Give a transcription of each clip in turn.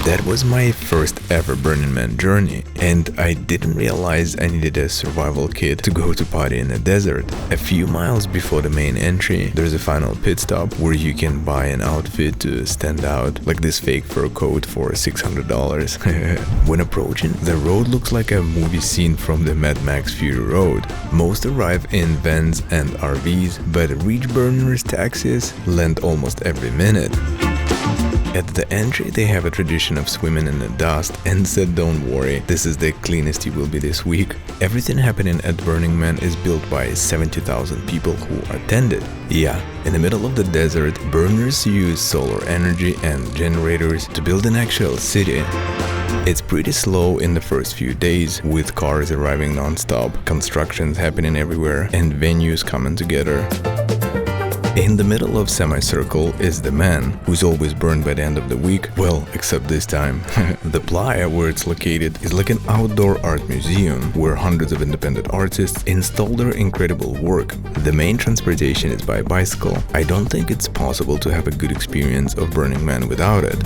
That was my first ever Burning Man journey, and I didn't realize I needed a survival kit to go to party in the desert. A few miles before the main entry, there's a final pit stop where you can buy an outfit to stand out, like this fake fur coat for $600. When approaching, the road looks like a movie scene from the Mad Max Fury Road. Most arrive in vans and RVs, but reach burners taxis land almost every minute. At the entry, they have a tradition of swimming in the dust and said, don't worry, this is the cleanest you will be this week. Everything happening at Burning Man is built by 70,000 people who attended. Yeah, in the middle of the desert, burners use solar energy and generators to build an actual city. It's pretty slow in the first few days, with cars arriving non-stop, constructions happening everywhere, and venues coming together. In the middle of semicircle is the man, who's always burned by the end of the week, well, except this time. The playa where it's located is like an outdoor art museum, where hundreds of independent artists install their incredible work. The main transportation is by bicycle. I don't think it's possible to have a good experience of Burning Man without it.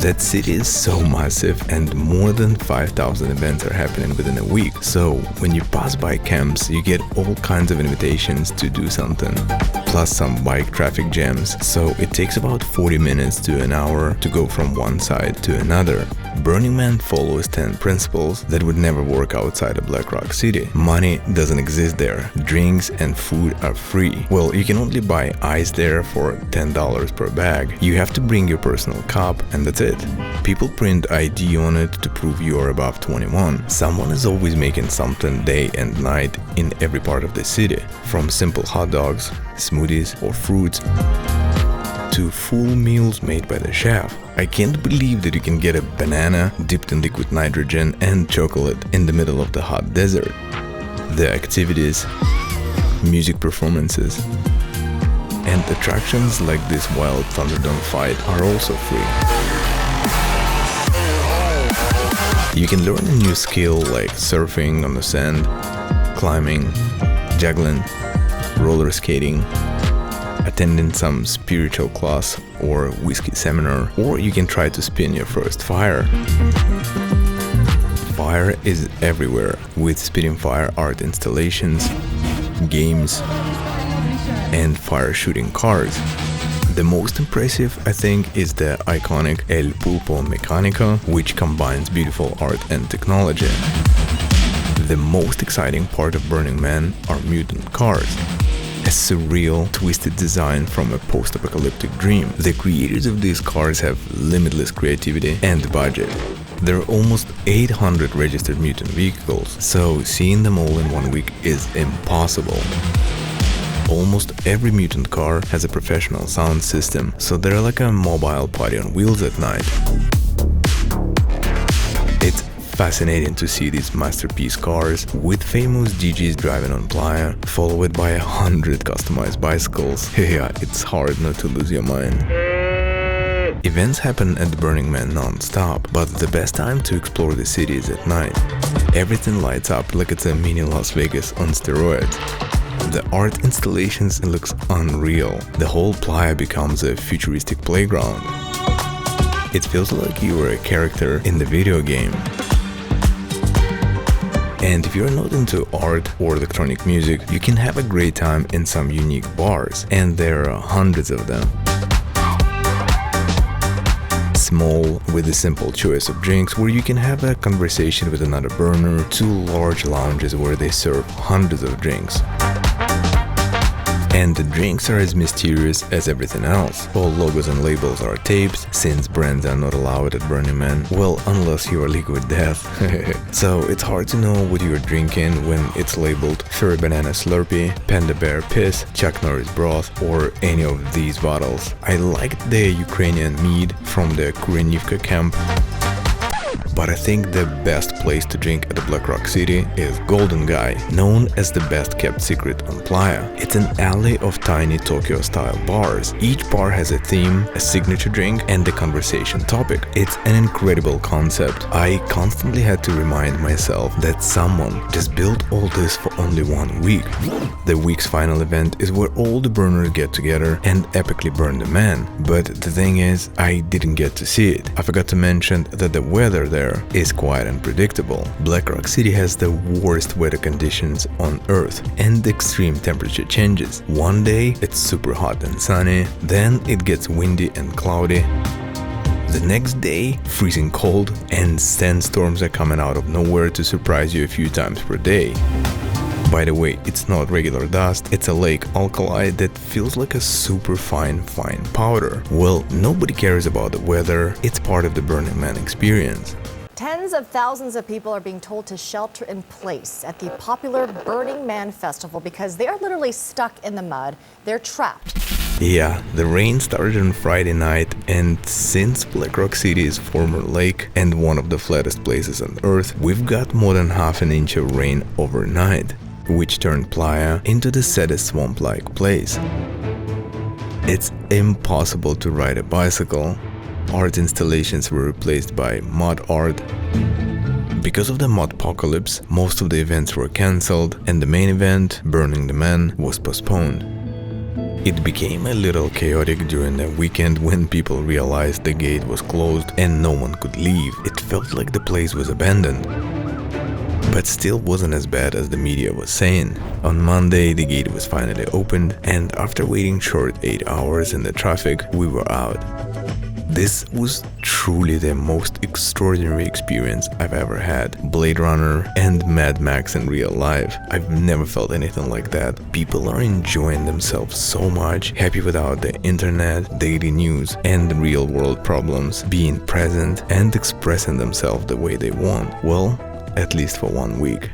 That city is so massive, and more than 5,000 events are happening within a week, so when you pass by camps, you get all kinds of invitations to do something, plus some bike traffic jams, so it takes about 40 minutes to an hour to go from one side to another. Burning Man follows 10 principles that would never work outside of Black Rock City. Money doesn't exist there. Drinks and food are free. Well, you can only buy ice there for $10 per bag. You have to bring your personal cup, and that's it. People print ID on it to prove you are above 21. Someone is always making something day and night in every part of the city, from simple hot dogs, smoothies or fruits, to full meals made by the chef. I can't believe that you can get a banana dipped in liquid nitrogen and chocolate in the middle of the hot desert. The activities, music performances, and attractions like this wild Thunderdome fight are also free. You can learn a new skill like surfing on the sand, climbing, juggling, roller skating, attending some spiritual class or whiskey seminar, or you can try to spin your first fire. Fire is everywhere, with spitting fire art installations, games, and fire shooting cars. The most impressive, I think, is the iconic El Pulpo Mecánica, which combines beautiful art and technology. The most exciting part of Burning Man are mutant cars. A surreal, twisted design from a post-apocalyptic dream. The creators of these cars have limitless creativity and budget. There are almost 800 registered mutant vehicles, so seeing them all in 1 week is impossible. Almost every mutant car has a professional sound system, so they're like a mobile party on wheels at night. It's fascinating to see these masterpiece cars with famous DJs driving on playa, followed by 100 customized bicycles. Yeah, it's hard not to lose your mind. Events happen at the Burning Man non-stop, but the best time to explore the city is at night. Everything lights up like it's a mini Las Vegas on steroids. The art installations looks unreal. The whole playa becomes a futuristic playground. It feels like you are a character in the video game. And if you're not into art or electronic music, you can have a great time in some unique bars, and there are hundreds of them. Small, with a simple choice of drinks where you can have a conversation with another burner, to large lounges where they serve hundreds of drinks. And the drinks are as mysterious as everything else. All logos and labels are taped, since brands are not allowed at Burning Man, well, unless you are liquid death. So it's hard to know what you're drinking when it's labeled Furry Banana Slurpee, Panda Bear Piss, Chuck Norris Broth, or any of these bottles. I liked the Ukrainian mead from the Kurenivka camp, but I think the best place to drink at the Black Rock City is Golden Guy, known as the best kept secret on Playa. It's an alley of tiny Tokyo-style bars. Each bar has a theme, a signature drink, and a conversation topic. It's an incredible concept. I constantly had to remind myself that someone just built all this for only 1 week. The week's final event is where all the burners get together and epically burn the man. But the thing is, I didn't get to see it. I forgot to mention that the weather there is quite unpredictable. Black Rock City has the worst weather conditions on Earth, and extreme temperature changes. One day it's super hot and sunny, then it gets windy and cloudy. The next day, freezing cold, and sandstorms are coming out of nowhere to surprise you a few times per day. By the way, it's not regular dust, it's a lake alkali that feels like a super fine powder. Well, nobody cares about the weather, it's part of the Burning Man experience. Tens of thousands of people are being told to shelter in place at the popular Burning Man festival because they are literally stuck in the mud. They're trapped. Yeah, the rain started on Friday night, and since Black Rock City is former lake and one of the flattest places on Earth, we've got more than half an inch of rain overnight, which turned Playa into the saddest swamp-like place. It's impossible to ride a bicycle. Art installations were replaced by mud art. Because of the mudpocalypse, most of the events were cancelled, and the main event, Burning the Man, was postponed. It became a little chaotic during the weekend when people realized the gate was closed and no one could leave. It felt like the place was abandoned. But still wasn't as bad as the media was saying. On Monday, the gate was finally opened, and after waiting short 8 hours in the traffic, we were out. This was truly the most extraordinary experience I've ever had. Blade Runner and Mad Max in real life. I've never felt anything like that. People are enjoying themselves so much, happy without the internet, daily news, and real world problems, being present and expressing themselves the way they want. Well, at least for 1 week.